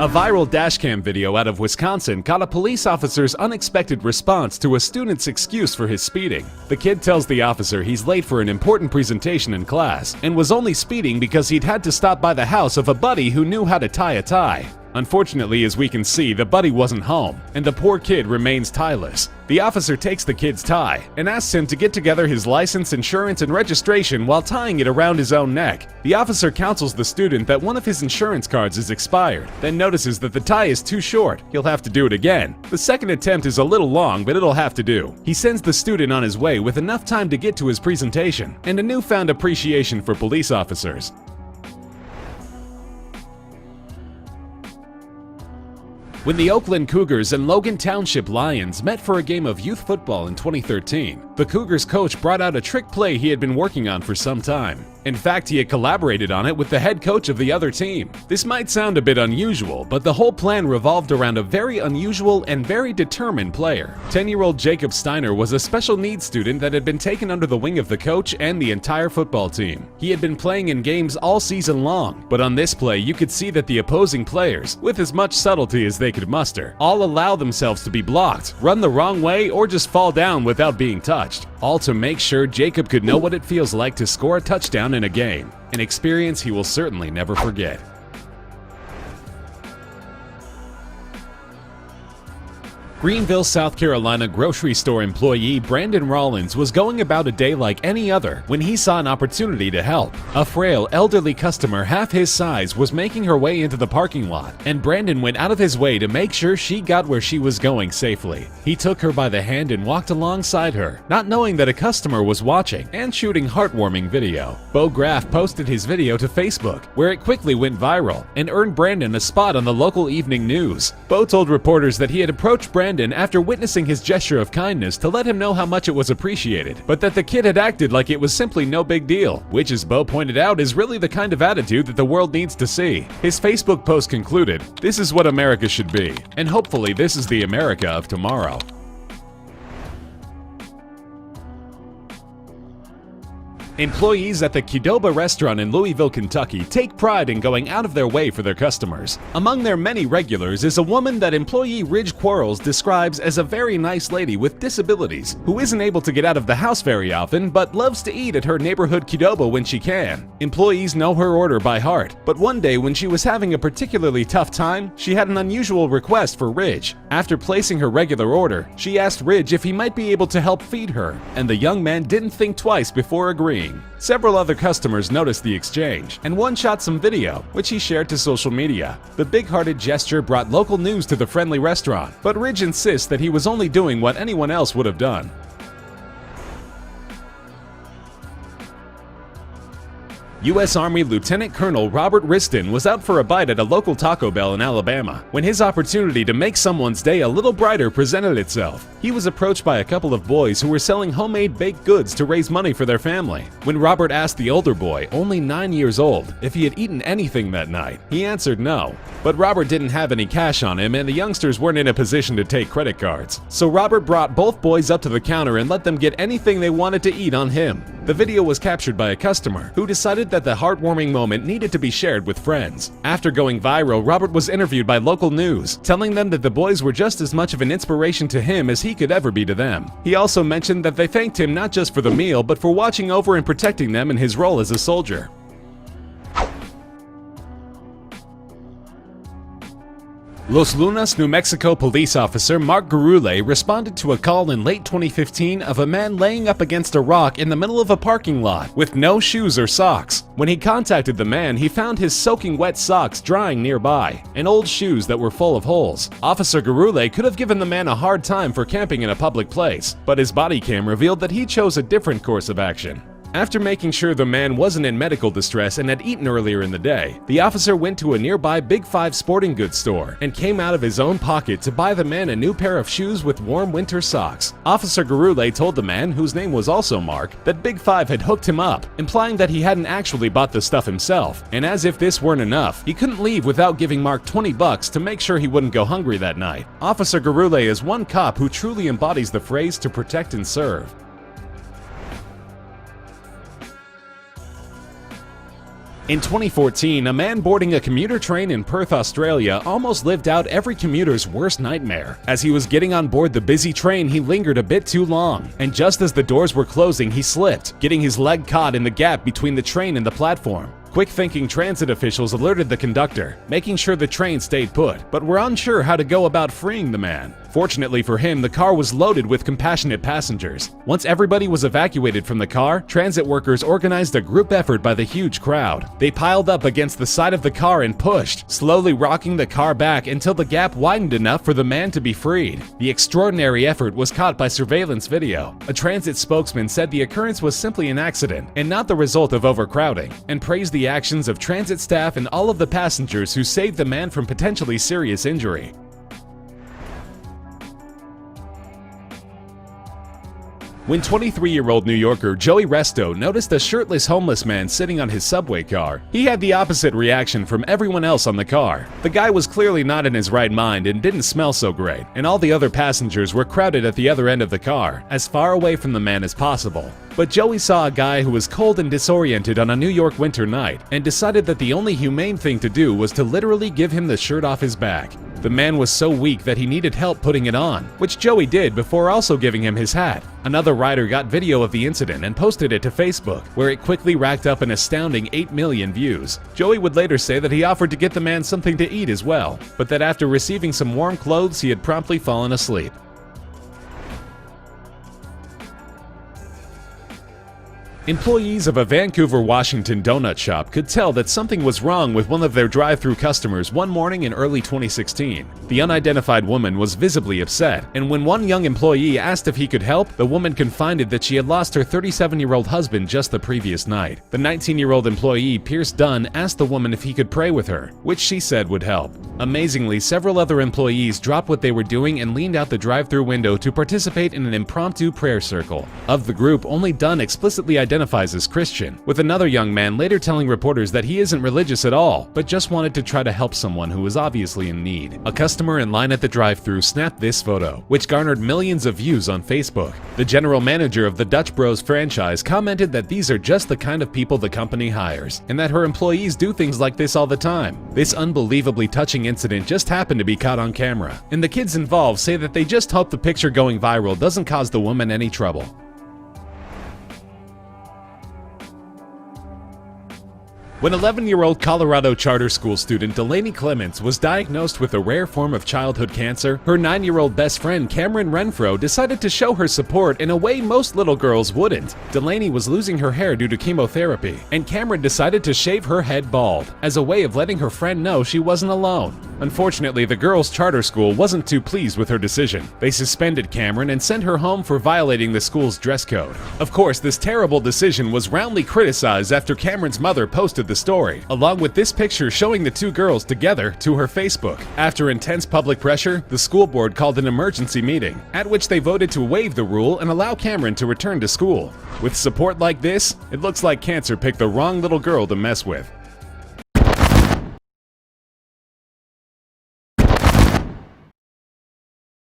A viral dashcam video out of Wisconsin caught a police officer's unexpected response to a student's excuse for his speeding. The kid tells the officer he's late for an important presentation in class and was only speeding because he'd had to stop by the house of a buddy who knew how to tie a tie. Unfortunately, as we can see, the buddy wasn't home, and the poor kid remains tieless. The officer takes the kid's tie and asks him to get together his license, insurance, and registration while tying it around his own neck. The officer counsels the student that one of his insurance cards is expired, then notices that the tie is too short. He'll have to do it again. The second attempt is a little long, but it'll have to do. He sends the student on his way with enough time to get to his presentation, and a newfound appreciation for police officers. When the Oakland Cougars and Logan Township Lions met for a game of youth football in 2013, the Cougars coach brought out a trick play he had been working on for some time. In fact, he had collaborated on it with the head coach of the other team. This might sound a bit unusual, but the whole plan revolved around a very unusual and very determined player. 10-year-old Jacob Steiner was a special needs student that had been taken under the wing of the coach and the entire football team. He had been playing in games all season long, but on this play you could see that the opposing players, with as much subtlety as they could muster, all allow themselves to be blocked, run the wrong way, or just fall down without being touched, all to make sure Jacob could know what it feels like to score a touchdown in a game, an experience he will certainly never forget. Greenville, South Carolina grocery store employee Brandon Rollins was going about a day like any other when he saw an opportunity to help. A frail, elderly customer half his size was making her way into the parking lot, and Brandon went out of his way to make sure she got where she was going safely. He took her by the hand and walked alongside her, not knowing that a customer was watching and shooting heartwarming video. Bo Graff posted his video to Facebook, where it quickly went viral and earned Brandon a spot on the local evening news. Bo told reporters that he had approached Brandon after witnessing his gesture of kindness to let him know how much it was appreciated, but that the kid had acted like it was simply no big deal, which, as Bo pointed out, is really the kind of attitude that the world needs to see. His Facebook post concluded, "This is what America should be, and hopefully this is the America of tomorrow." Employees at the Qdoba restaurant in Louisville, Kentucky take pride in going out of their way for their customers. Among their many regulars is a woman that employee Ridge Quarles describes as a very nice lady with disabilities who isn't able to get out of the house very often but loves to eat at her neighborhood Qdoba when she can. Employees know her order by heart, but one day when she was having a particularly tough time, she had an unusual request for Ridge. After placing her regular order, she asked Ridge if he might be able to help feed her, and the young man didn't think twice before agreeing. Several other customers noticed the exchange, and one shot some video, which he shared to social media. The big-hearted gesture brought local news to the friendly restaurant, but Ridge insists that he was only doing what anyone else would have done. U.S. Army Lieutenant Colonel Robert Riston was out for a bite at a local Taco Bell in Alabama when his opportunity to make someone's day a little brighter presented itself. He was approached by a couple of boys who were selling homemade baked goods to raise money for their family. When Robert asked the older boy, only 9 years old, if he had eaten anything that night, he answered no. But Robert didn't have any cash on him, and the youngsters weren't in a position to take credit cards. So Robert brought both boys up to the counter and let them get anything they wanted to eat on him. The video was captured by a customer who decided that the heartwarming moment needed to be shared with friends. After going viral, Robert was interviewed by local news, telling them that the boys were just as much of an inspiration to him as he could ever be to them. He also mentioned that they thanked him not just for the meal, but for watching over and protecting them in his role as a soldier. Los Lunas, New Mexico police officer Mark Gurule responded to a call in late 2015 of a man laying up against a rock in the middle of a parking lot with no shoes or socks. When he contacted the man, he found his soaking wet socks drying nearby and old shoes that were full of holes. Officer Gurule could have given the man a hard time for camping in a public place, but his body cam revealed that he chose a different course of action. After making sure the man wasn't in medical distress and had eaten earlier in the day, the officer went to a nearby Big 5 sporting goods store and came out of his own pocket to buy the man a new pair of shoes with warm winter socks. Officer Gurule told the man, whose name was also Mark, that Big 5 had hooked him up, implying that he hadn't actually bought the stuff himself, and as if this weren't enough, he couldn't leave without giving Mark $20 to make sure he wouldn't go hungry that night. Officer Gurule is one cop who truly embodies the phrase "to protect and serve." In 2014, a man boarding a commuter train in Perth, Australia almost lived out every commuter's worst nightmare. As he was getting on board the busy train, he lingered a bit too long, and just as the doors were closing, he slipped, getting his leg caught in the gap between the train and the platform. Quick-thinking transit officials alerted the conductor, making sure the train stayed put, but were unsure how to go about freeing the man. Fortunately for him, the car was loaded with compassionate passengers. Once everybody was evacuated from the car, transit workers organized a group effort by the huge crowd. They piled up against the side of the car and pushed, slowly rocking the car back until the gap widened enough for the man to be freed. The extraordinary effort was caught by surveillance video. A transit spokesman said the occurrence was simply an accident and not the result of overcrowding, and praised the actions of transit staff and all of the passengers who saved the man from potentially serious injury. When 23-year-old New Yorker Joey Resto noticed a shirtless homeless man sitting on his subway car, he had the opposite reaction from everyone else on the car. The guy was clearly not in his right mind and didn't smell so great, and all the other passengers were crowded at the other end of the car, as far away from the man as possible. But Joey saw a guy who was cold and disoriented on a New York winter night and decided that the only humane thing to do was to literally give him the shirt off his back. The man was so weak that he needed help putting it on, which Joey did before also giving him his hat. Another rider got video of the incident and posted it to Facebook, where it quickly racked up an astounding 8 million views. Joey would later say that he offered to get the man something to eat as well, but that after receiving some warm clothes, he had promptly fallen asleep. Employees of a Vancouver, Washington donut shop could tell that something was wrong with one of their drive-thru customers one morning in early 2016. The unidentified woman was visibly upset, and when one young employee asked if he could help, the woman confided that she had lost her 37-year-old husband just the previous night. The 19-year-old employee, Pierce Dunn, asked the woman if he could pray with her, which she said would help. Amazingly, several other employees dropped what they were doing and leaned out the drive-thru window to participate in an impromptu prayer circle. Of the group, only Dunn explicitly identifies as Christian, with another young man later telling reporters that he isn't religious at all, but just wanted to try to help someone who was obviously in need. A customer in line at the drive-thru snapped this photo, which garnered millions of views on Facebook. The general manager of the Dutch Bros franchise commented that these are just the kind of people the company hires, and that her employees do things like this all the time. This unbelievably touching incident just happened to be caught on camera, and the kids involved say that they just hope the picture going viral doesn't cause the woman any trouble. When 11-year-old Colorado charter school student Delaney Clements was diagnosed with a rare form of childhood cancer, her 9-year-old best friend Cameron Renfro decided to show her support in a way most little girls wouldn't. Delaney was losing her hair due to chemotherapy, and Cameron decided to shave her head bald, as a way of letting her friend know she wasn't alone. Unfortunately, the girls' charter school wasn't too pleased with her decision. They suspended Cameron and sent her home for violating the school's dress code. Of course, this terrible decision was roundly criticized after Cameron's mother posted the story, along with this picture showing the two girls together, to her Facebook. After intense public pressure, the school board called an emergency meeting, at which they voted to waive the rule and allow Cameron to return to school. With support like this, it looks like cancer picked the wrong little girl to mess with.